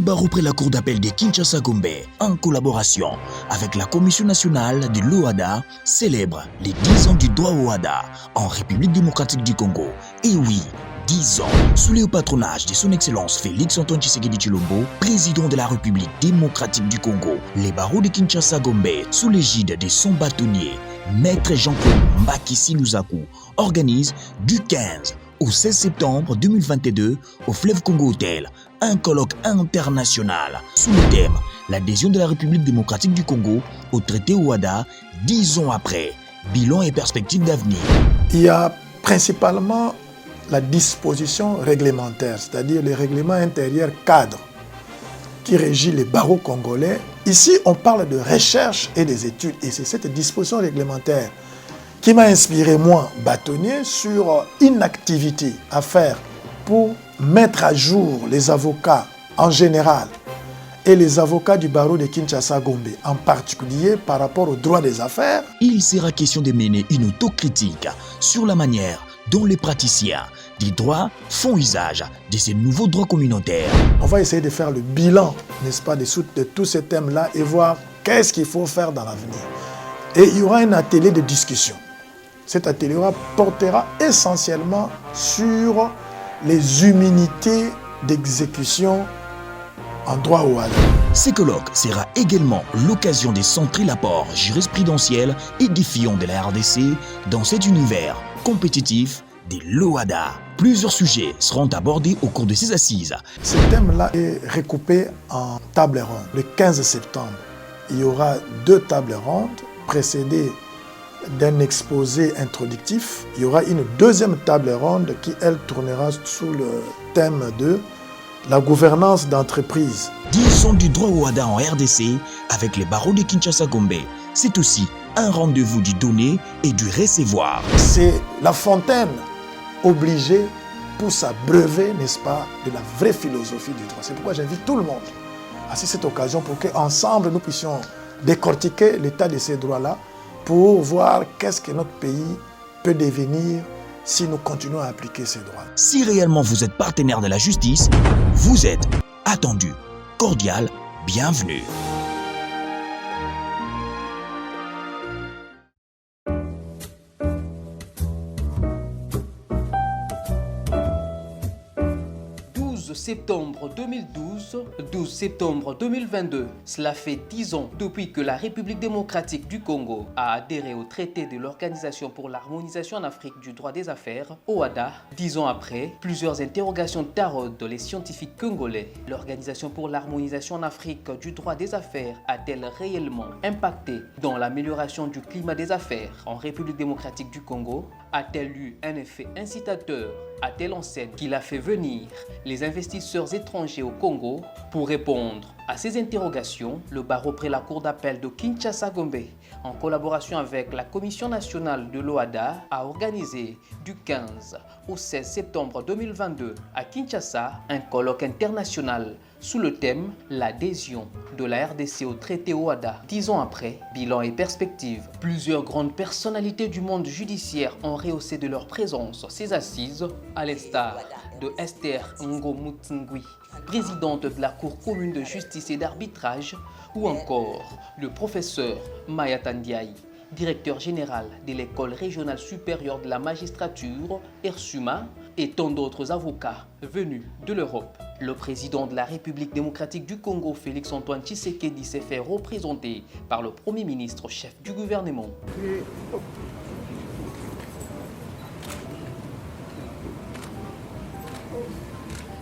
barreau près la cour d'appel de Kinshasa-Gombe, en collaboration avec la Commission nationale de l'OHADA, célèbre les 10 ans du droit au OHADA en République démocratique du Congo. Et oui, 10 ans, sous le patronage de son Excellence Félix-Antoine Tshisekedi Tshilombo, président de la République démocratique du Congo, les barreaux de Kinshasa-Gombe, sous l'égide de son bâtonnier, Maître Jean-Claude Mbakissi Lusaku, organise du 15 au 16 septembre 2022 au Fleuve Congo Hotel un colloque international sous le thème « L'adhésion de la République démocratique du Congo au traité OHADA 10 ans après, bilan et perspectives d'avenir ». Il y a principalement la disposition réglementaire, c'est-à-dire le règlement intérieur cadre qui régit les barreaux congolais. Ici, on parle de recherche et des études, et c'est cette disposition réglementaire qui m'a inspiré, moi, bâtonnier, sur une activité à faire pour mettre à jour les avocats en général et les avocats du barreau de Kinshasa-Gombe, en particulier par rapport aux droits des affaires. Il sera question de mener une autocritique sur la manière dont les praticiens des droits font usage de ces nouveaux droits communautaires. On va essayer de faire le bilan, n'est-ce pas, de tous ces thèmes-là et voir qu'est-ce qu'il faut faire dans l'avenir. Et il y aura un atelier de discussion. Cet atelier portera essentiellement sur les humanités d'exécution en droit au OHADA. Ce colloque sera également l'occasion de centrer l'apport jurisprudentiel édifiant de la RDC dans cet univers compétitif de l'OHADA. Plusieurs sujets seront abordés au cours de ces assises. Ce thème-là est recoupé en tables rondes. Le 15 septembre, il y aura 2 tables rondes précédées d'un exposé introductif. Il y aura une deuxième table ronde qui, elle, tournera sous le thème de la gouvernance d'entreprise. 10 ans du droit au OHADA en RDC avec les barreaux de Kinshasa-Gombe. C'est aussi un rendez-vous du donner et du recevoir. C'est la fontaine obligée pour s'abreuver, n'est-ce pas, de la vraie philosophie du droit. C'est pourquoi j'invite tout le monde à cette occasion pour qu'ensemble nous puissions décortiquer l'état de ces droits-là pour voir qu'est-ce que notre pays peut devenir si nous continuons à appliquer ces droits. Si réellement vous êtes partenaire de la justice, vous êtes attendu, cordial, bienvenue. Septembre 2012, 12 septembre 2022. Cela fait 10 ans depuis que la République démocratique du Congo a adhéré au traité de l'Organisation pour l'harmonisation en Afrique du droit des affaires, OHADA. 10 ans après, plusieurs interrogations taraudent les scientifiques congolais. L'Organisation pour l'harmonisation en Afrique du droit des affaires a-t-elle réellement impacté dans l'amélioration du climat des affaires en République démocratique du Congo? A-t-elle eu un effet incitateur à telle enseigne qu'il a fait venir les investisseurs étrangers au Congo? Pour répondre à ces interrogations, le barreau près la cour d'appel de Kinshasa-Gombe, en collaboration avec la Commission nationale de l'OHADA, a organisé du 15 au 16 septembre 2022 à Kinshasa un colloque international sous le thème « L'adhésion de la RDC au traité OHADA 10 ans après, bilan et perspectives ». Plusieurs grandes personnalités du monde judiciaire ont rehaussé de leur présence ces assises, à l'instar de Esther Ngomutungui, présidente de la Cour commune de justice et d'arbitrage, ou encore le professeur Maya Tandiaï, directeur général de l'École régionale supérieure de la magistrature, ERSUMA, et tant d'autres avocats venus de l'Europe. Le président de la République démocratique du Congo, Félix-Antoine Tshisekedi, s'est fait représenter par le Premier ministre chef du gouvernement.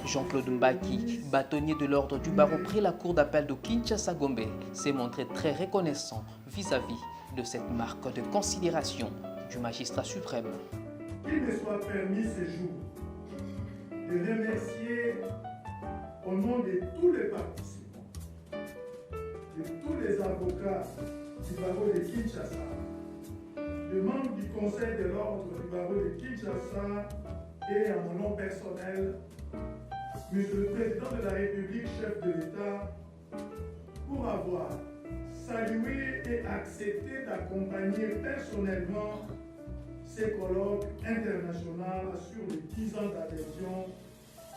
Jean-Claude Mbaki, bâtonnier de l'ordre du barreau près la cour d'appel de Kinshasa-Gombe, s'est montré très reconnaissant vis-à-vis de cette marque de considération du magistrat suprême. Qu'il me soit permis ce jour de remercier au nom de tous les participants, de tous les avocats du barreau de Kinshasa, de membres du conseil de l'ordre du barreau de Kinshasa et à mon nom personnel, Monsieur le Président de la République, chef de l'État, pour avoir salué et accepté d'accompagner personnellement ces colloques internationaux sur les 10 ans d'adhésion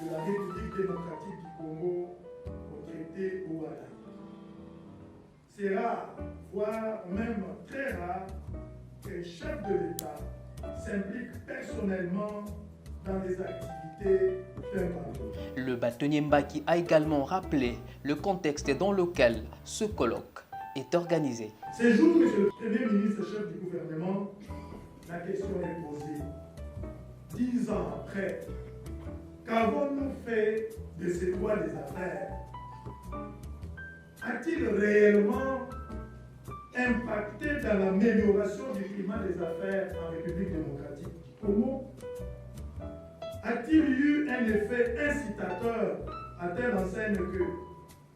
de la République démocratique du Congo au traité OADA. C'est rare, voire même très rare, qu'un chef de l'État s'implique personnellement dans les activités d'un baro. Le bâtonnier Mbaki a également rappelé le contexte dans lequel ce colloque est organisé. Ces jours, Monsieur le Premier ministre, chef du gouvernement, la question est posée. 10 ans après, qu'avons-nous fait de ces droits des affaires? A-t-il réellement impacté dans l'amélioration du climat des affaires en République démocratique du Congo? A-t-il eu un effet incitateur à telle enseigne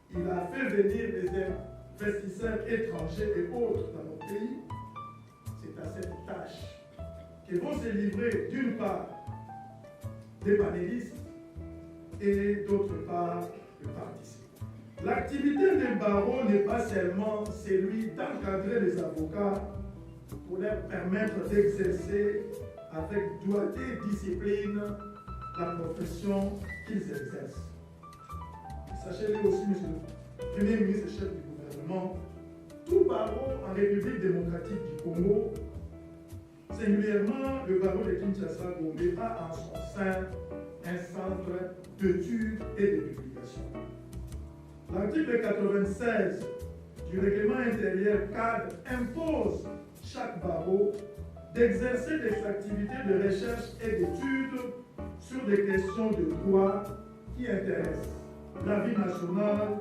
qu'il a fait venir des investisseurs étrangers et autres dans notre pays? C'est à cette tâche que vont se livrer d'une part des panélistes et d'autre part les participants. L'activité des barreaux n'est pas seulement celui d'encadrer les avocats pour leur permettre d'exercer avec doigté et discipline la profession qu'ils exercent. Sachez-le aussi, Monsieur le Premier ministre et chef du gouvernement, tout barreau en République démocratique du Congo, singulièrement le barreau de Kinshasa-Gombe, a en son sein un centre d'études et de publication. L'article 96 du règlement intérieur cadre impose chaque barreau d'exercer des activités de recherche et d'études sur des questions de droit qui intéressent la vie nationale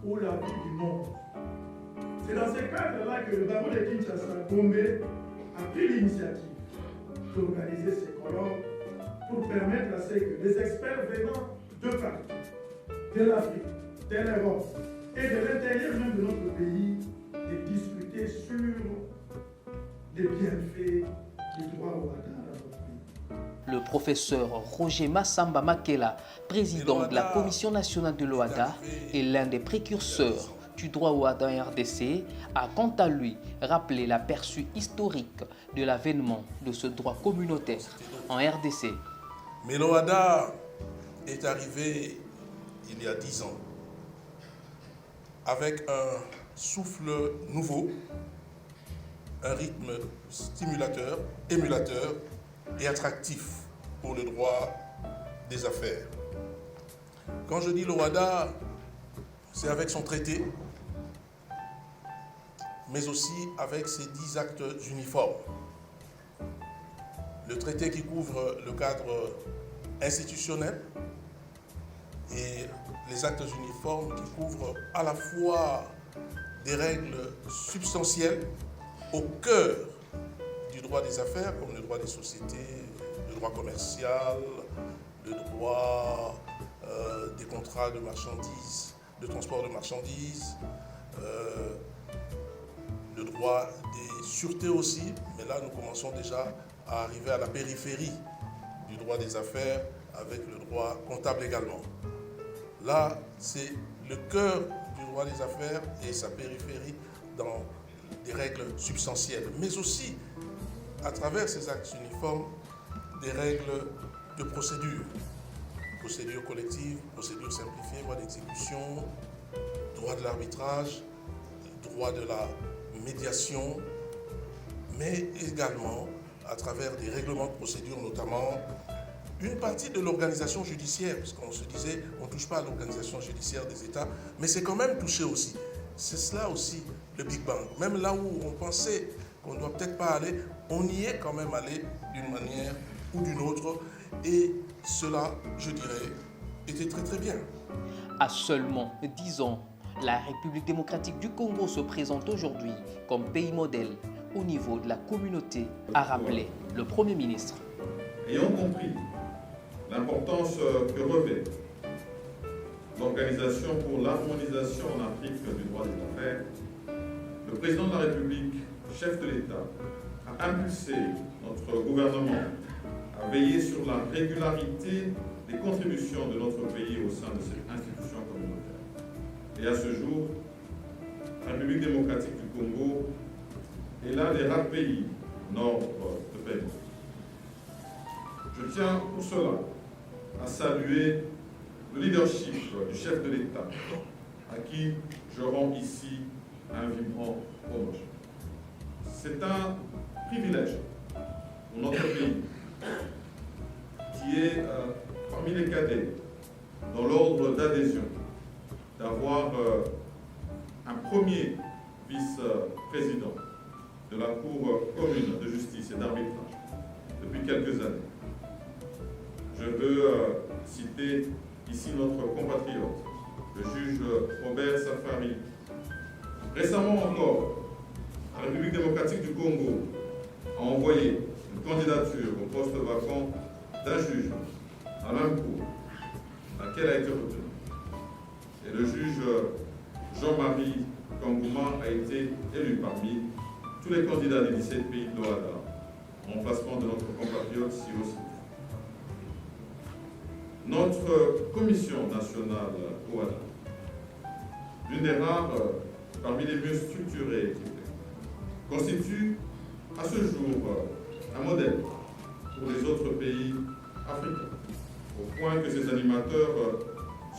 ou la vie du monde. C'est dans ce cadre-là que le barreau de Kinshasa-Gombe a pris l'initiative d'organiser ces colloques pour permettre à ce que les experts venant de partout, de l'Afrique, de l'Europe et de l'intérieur même de notre pays, de discuter sur les bienfaits du droit au OADA dans notre pays. Le professeur Roger Massamba Makela, président de la Commission nationale de l'OADA et l'un des précurseurs du droit au OADA en RDC, a quant à lui rappelé l'aperçu historique de l'avènement de ce droit communautaire en RDC. Mais l'OADA est arrivé il y a 10 ans avec un souffle nouveau, un rythme stimulateur, émulateur et attractif pour le droit des affaires. Quand je dis l'OADA, c'est avec son traité, mais aussi avec ses 10 actes uniformes. Le traité qui couvre le cadre institutionnel et les actes uniformes qui couvrent à la fois des règles substantielles au cœur du droit des affaires, comme le droit des sociétés, le droit commercial, le droit des contrats de marchandises, de transport de marchandises, le droit des sûretés aussi, mais là nous commençons déjà à arriver à la périphérie du droit des affaires avec le droit comptable également. Là, c'est le cœur du droit des affaires et sa périphérie dans des règles substantielles, mais aussi à travers ces actes uniformes, des règles de procédure. Procédure collective, procédure simplifiée, voie d'exécution, droit de l'arbitrage, droit de la médiation, mais également à travers des règlements de procédure, notamment une partie de l'organisation judiciaire, parce qu'on se disait on ne touche pas à l'organisation judiciaire des États, mais c'est quand même touché aussi. C'est cela aussi le Big Bang. Même là où on pensait qu'on ne doit peut-être pas aller, on y est quand même allé d'une manière ou d'une autre. Et cela, je dirais, était très très bien. À seulement 10 ans, la République démocratique du Congo se présente aujourd'hui comme pays modèle au niveau de la communauté, a rappelé le Premier ministre. Ayant compris l'importance que revêt l'Organisation pour l'harmonisation en Afrique du droit des affaires, le président de la République, chef de l'État, a impulsé notre gouvernement à veiller sur la régularité des contributions de notre pays au sein de cette institution communautaire. Et à ce jour, la République démocratique du Congo est l'un des rares pays nord de paiement. Je tiens pour cela à saluer le leadership du chef de l'État à qui je rends ici un vibrant hommage. C'est un privilège pour notre pays qui est parmi les cadets dans l'ordre d'adhésion d'avoir un premier vice-président de la Cour commune de justice et d'arbitrage depuis quelques années. Je veux citer ici notre compatriote, le juge Robert Safari. Récemment encore, la République démocratique du Congo a envoyé une candidature au poste vacant d'un juge à la même cour, laquelle a été retenue. Et le juge Jean-Marie Kangouma a été élu parmi tous les candidats des 17 pays de l'OHADA, en remplacement de notre compatriote Siro Sirif. Notre commission nationale OHADA, l'une des rares parmi les mieux structurées et équipées, constitue à ce jour un modèle pour les autres pays africains, au point que ses animateurs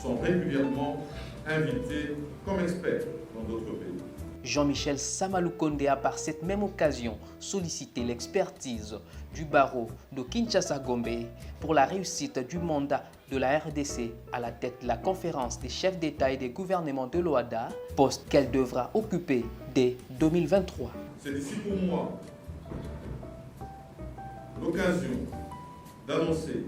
sont régulièrement invités comme experts dans d'autres pays. Jean-Michel Samaloukonde a par cette même occasion sollicité l'expertise du barreau de Kinshasa-Gombe pour la réussite du mandat de la RDC à la tête de la conférence des chefs d'État et des gouvernements de l'OHADA, poste qu'elle devra occuper dès 2023. C'est ici pour moi l'occasion d'annoncer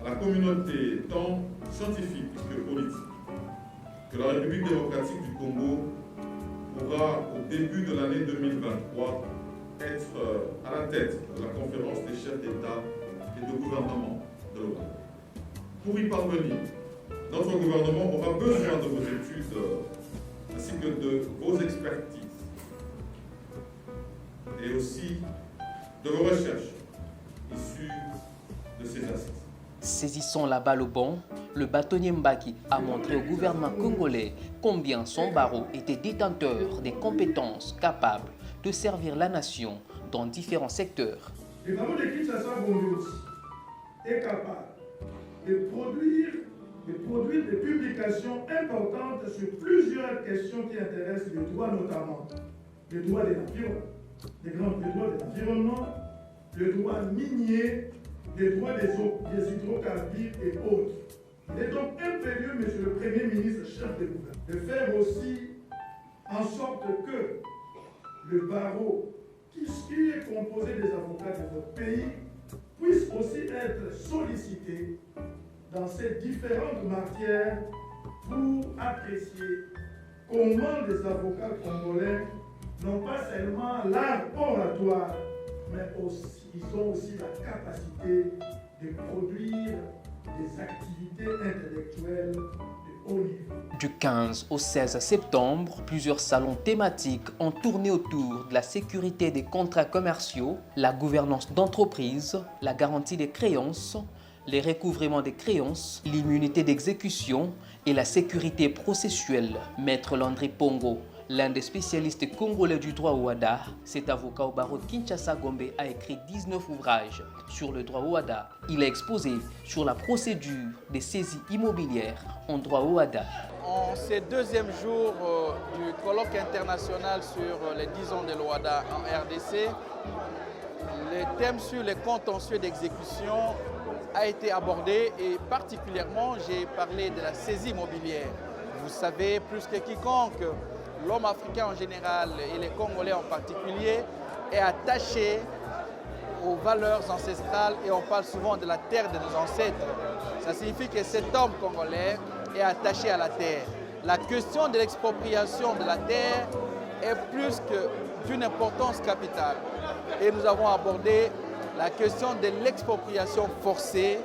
à la communauté tant scientifique que politique que la République démocratique du Congo pourra, au début de l'année 2023, être à la tête de la conférence des chefs d'État et de gouvernement de l'OHADA. Pour y parvenir, notre gouvernement aura besoin de vos études ainsi que de vos expertises et aussi de vos recherches issues de ces assises. Saisissant la balle au bon, le bâtonnier Mbaki a montré au gouvernement congolais combien son barreau était détenteur des compétences capables de servir la nation dans différents secteurs. Le barreau de Kinshasa-Gombe aussi est capable de produire des publications importantes sur plusieurs questions qui intéressent le droit, notamment le droit de l'environnement, le droit minier, les droits des hydrocarbures et autres. Il est donc impérieux, Monsieur le Premier ministre, chef de gouvernement, de faire aussi en sorte que le barreau, qui est composé des avocats de votre pays, puisse aussi être sollicité dans ces différentes matières pour apprécier comment les avocats congolais n'ont pas seulement l'art oratoire, mais aussi, ils ont aussi la capacité de produire des activités intellectuelles de haut niveau. Du 15 au 16 septembre, plusieurs salons thématiques ont tourné autour de la sécurité des contrats commerciaux, la gouvernance d'entreprise, la garantie des créances, les recouvrements des créances, l'immunité d'exécution et la sécurité processuelle. Maître Landry Pongo, l'un des spécialistes congolais du droit OHADA, cet avocat au barreau de Kinshasa-Gombe a écrit 19 ouvrages sur le droit OHADA. Il a exposé sur la procédure des saisies immobilières en droit OHADA. En ces deuxièmes jours du colloque international sur les 10 ans de l'OHADA en RDC, le thème sur les contentieux d'exécution a été abordé et particulièrement j'ai parlé de la saisie immobilière. Vous savez plus que quiconque, l'homme africain en général et les Congolais en particulier est attaché aux valeurs ancestrales et on parle souvent de la terre de nos ancêtres. Ça signifie que cet homme congolais est attaché à la terre. La question de l'expropriation de la terre est plus que d'une importance capitale. Et nous avons abordé la question de l'expropriation forcée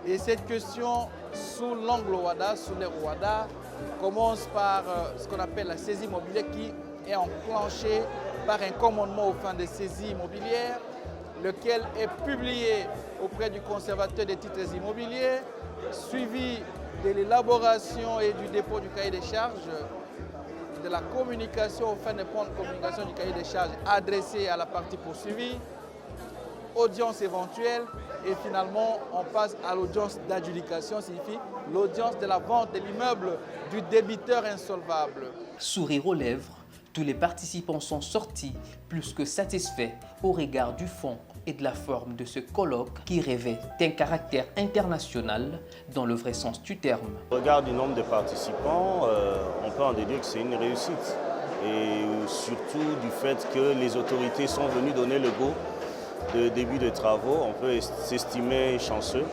et cette question sous l'angle OHADA, sous les OHADA, commence par ce qu'on appelle la saisie immobilière qui est enclenchée par un commandement aux fins de saisie immobilière, lequel est publié auprès du conservateur des titres immobiliers, suivi de l'élaboration et du dépôt du cahier des charges, de la communication aux fins de prendre communication du cahier des charges adressé à la partie poursuivie, audience éventuelle et finalement on passe à l'audience d'adjudication, signifie l'audience de la vente de l'immeuble du débiteur insolvable. Sourire aux lèvres, tous les participants sont sortis plus que satisfaits au regard du fond et de la forme de ce colloque qui revêt un caractère international dans le vrai sens du terme. Au regard du nombre de participants, on peut en déduire que c'est une réussite. Et surtout du fait que les autorités sont venues donner le go de début de travaux, on peut s'estimer chanceux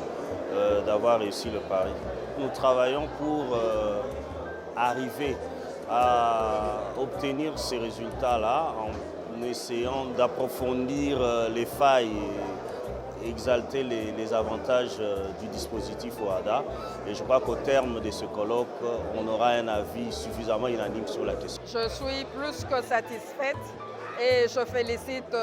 d'avoir réussi le pari. Nous travaillons pour arriver à obtenir ces résultats-là en essayant d'approfondir les failles et exalter les avantages du dispositif OHADA. Et je crois qu'au terme de ce colloque, on aura un avis suffisamment unanime sur la question. Je suis plus que satisfaite et je félicite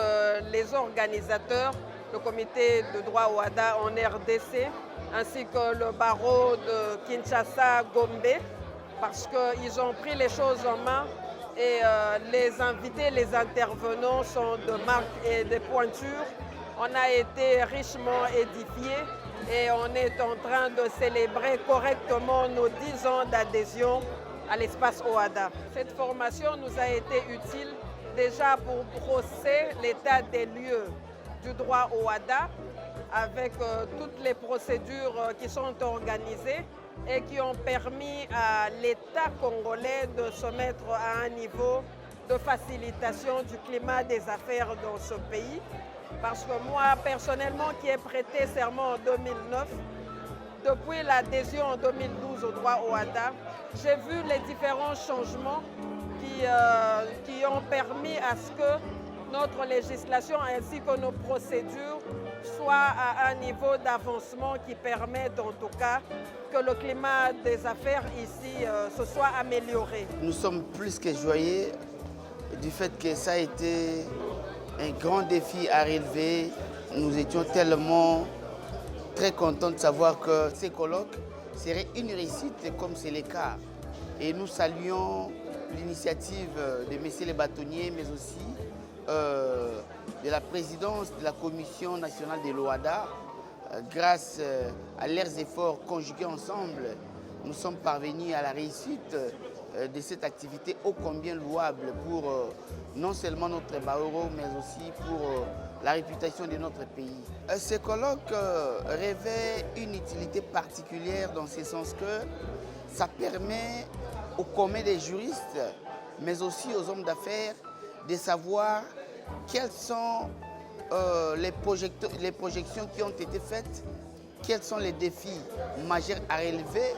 les organisateurs, le comité de droit OHADA en RDC, ainsi que le barreau de Kinshasa-Gombe, parce qu'ils ont pris les choses en main et les invités, les intervenants sont de marque et de pointure. On a été richement édifiés et on est en train de célébrer correctement nos 10 ans d'adhésion à l'espace OHADA. Cette formation nous a été utile déjà pour brosser l'état des lieux du droit OHADA avec toutes les procédures qui sont organisées et qui ont permis à l'État congolais de se mettre à un niveau de facilitation du climat des affaires dans ce pays. Parce que moi, personnellement, qui ai prêté serment en 2009, depuis l'adhésion en 2012 au droit OHADA, j'ai vu les différents changements qui ont permis à ce que notre législation ainsi que nos procédures soient à un niveau d'avancement qui permette en tout cas que le climat des affaires ici se soit amélioré. Nous sommes plus que joyeux du fait que ça a été un grand défi à relever. Nous étions tellement très contents de savoir que ces colloques seraient une réussite comme c'est le cas. Et nous saluons l'initiative de messieurs les bâtonniers, mais aussi de la présidence de la Commission nationale de l'OHADA. Grâce à leurs efforts conjugués ensemble, nous sommes parvenus à la réussite de cette activité ô combien louable pour non seulement notre barreau, mais aussi pour la réputation de notre pays. Ce colloque revêt une utilité particulière dans ce sens que ça permet au commun des juristes, mais aussi aux hommes d'affaires, de savoir quelles sont les projections qui ont été faites, quels sont les défis majeurs à relever,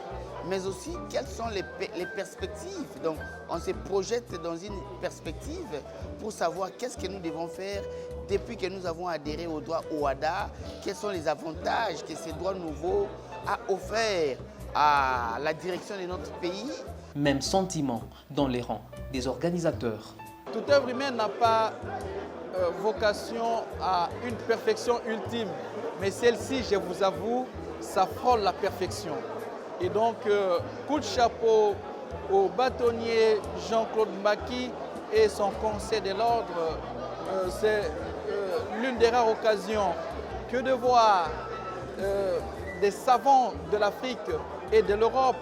mais aussi quelles sont les perspectives. Donc on se projette dans une perspective pour savoir qu'est-ce que nous devons faire depuis que nous avons adhéré au droit OHADA, quels sont les avantages que ce droit nouveau a offert à la direction de notre pays. Même sentiment dans les rangs des organisateurs. Toute œuvre humaine n'a pas vocation à une perfection ultime, mais celle-ci, je vous avoue, ça frôle la perfection. Et donc, coup de chapeau au bâtonnier Jean-Claude Mbaki et son conseil de l'ordre. C'est l'une des rares occasions que de voir des savants de l'Afrique et de l'Europe.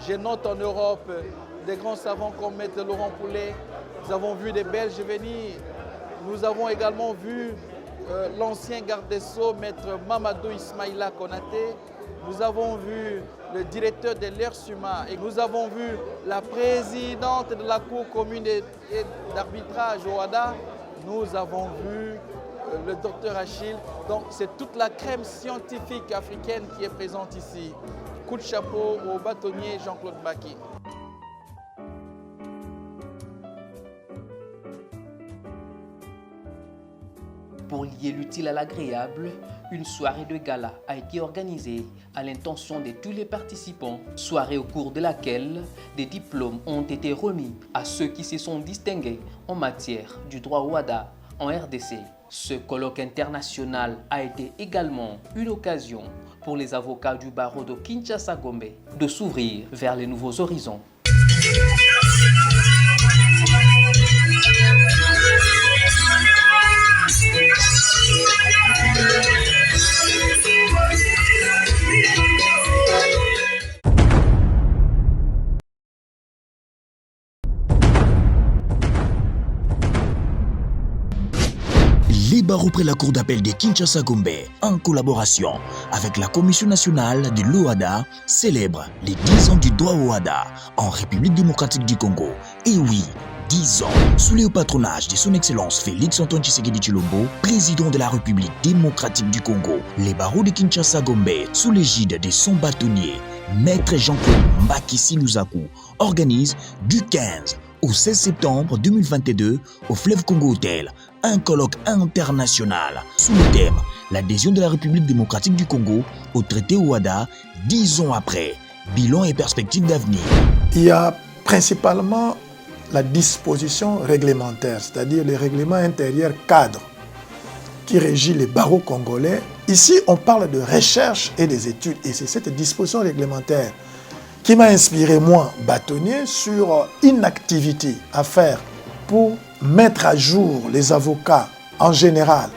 Je note en Europe des grands savants comme Maître Laurent Poulet. Nous avons vu des Belges venir. Nous avons également vu l'ancien garde des Sceaux, Maître Mamadou Ismaïla Konaté. Nous avons vu le directeur de l'ERSUMA et nous avons vu la présidente de la Cour commune d'arbitrage OHADA. Nous avons vu le docteur Achille. Donc c'est toute la crème scientifique africaine qui est présente ici. Coup de chapeau au bâtonnier Jean-Claude Mbaki. Pour lier l'utile à l'agréable, une soirée de gala a été organisée à l'intention de tous les participants, soirée au cours de laquelle des diplômes ont été remis à ceux qui se sont distingués en matière du droit OHADA en RDC. Ce colloque international a été également une occasion pour les avocats du barreau de Kinshasa-Gombe de s'ouvrir vers les nouveaux horizons. Thank you. barreau près la cour d'appel de Kinshasa-Gombe, en collaboration avec la Commission nationale de l'OADA, célèbre les 10 ans du droit au WADA en République démocratique du Congo. Et oui, 10 ans, sous le patronage de son Excellence Félix-Antoine Tshisekedi Tshilombo, président de la République démocratique du Congo, les barreaux de Kinshasa-Gombe, sous l'égide de son bâtonnier, Maître Jean-Claude Mbakissi Luzaku, organise du 15 au 16 septembre 2022 au Fleuve Congo Hotel un colloque international sous le thème « L'adhésion de la République démocratique du Congo au traité OADA 10 ans après, bilan et perspectives d'avenir ». Il y a principalement la disposition réglementaire, c'est-à-dire le règlement intérieur cadre qui régit les barreaux congolais. Ici, on parle de recherche et des études, et c'est cette disposition réglementaire qui m'a inspiré, moi, bâtonnier, sur une activité à faire pour mettre à jour les avocats en général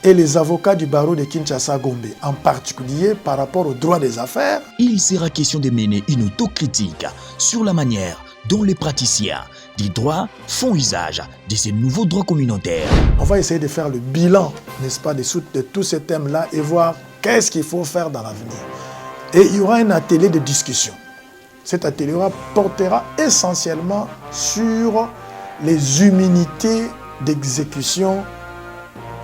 et les avocats du barreau de Kinshasa-Gombe, en particulier par rapport aux droits des affaires. Il sera question de mener une autocritique sur la manière dont les praticiens des droits font usage de ces nouveaux droits communautaires. On va essayer de faire le bilan, n'est-ce pas, de tous ces thèmes-là et voir qu'est-ce qu'il faut faire dans l'avenir. Et il y aura un atelier de discussion. Cet atelier portera essentiellement sur les humanités d'exécution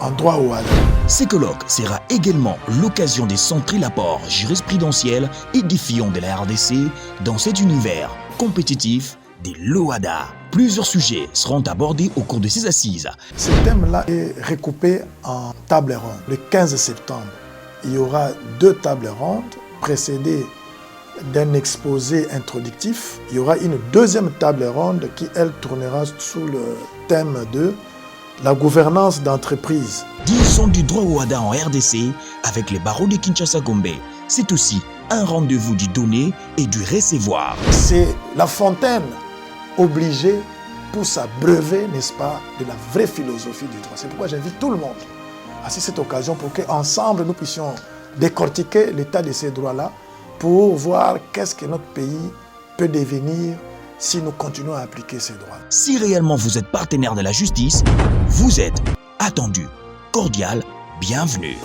en droit au WADA. Ce colloque sera également l'occasion de centrer l'apport jurisprudentiel édifiant de la RDC dans cet univers compétitif de l'OADA. Plusieurs sujets seront abordés au cours de ces assises. Ce thème-là est recoupé en tables rondes. Le 15 septembre, il y aura 2 tables rondes précédées d'un exposé introductif. Il y aura une deuxième table ronde qui, elle, tournera sous le thème de la gouvernance d'entreprise. 10 ans du droit au WADA en RDC avec les barreaux de Kinshasa-Gombe. C'est aussi un rendez-vous du donner et du recevoir. C'est la fontaine obligée pour s'abreuver, n'est-ce pas, de la vraie philosophie du droit. C'est pourquoi j'invite tout le monde à cette occasion pour qu'ensemble nous puissions décortiquer l'état de ces droits-là pour voir qu'est-ce que notre pays peut devenir si nous continuons à appliquer ces droits. Si réellement vous êtes partenaire de la justice, vous êtes attendu, cordial, bienvenue.